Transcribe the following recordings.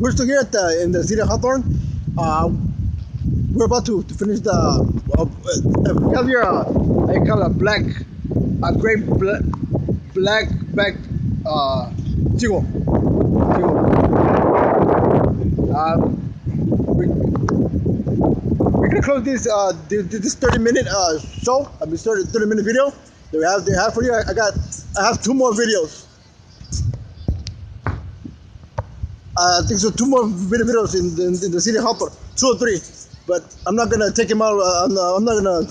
we're still here at in the city of Hawthorne. We're about to finish the. We have here I call it a great black back Seagull. We're gonna close this 30-minute show. I mean, 30-minute video that they have for you. I have 2 more videos. I think so. 2 more videos in the city of Hopper, 2 or 3, but I'm not gonna take him out. I'm not gonna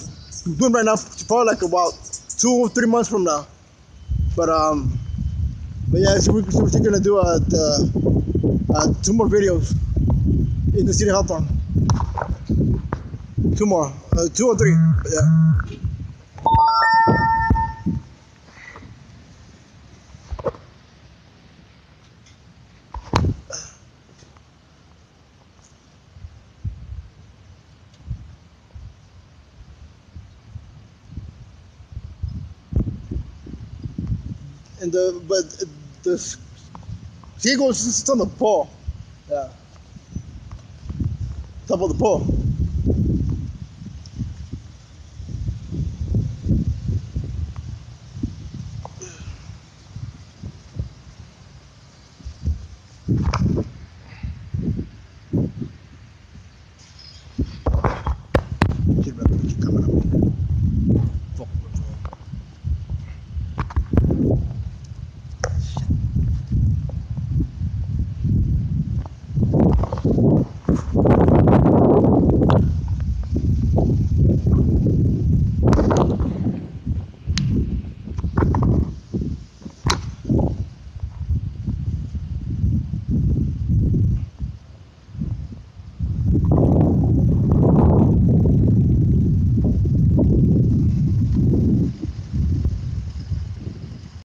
do him right now. Probably like about 2 or 3 months from now. But yeah, so we're still gonna do 2 more videos in the city of Hawthorne. 2 more, 2 or 3. Yeah. And the Seagulls is on the pole. Yeah. Top of the pole.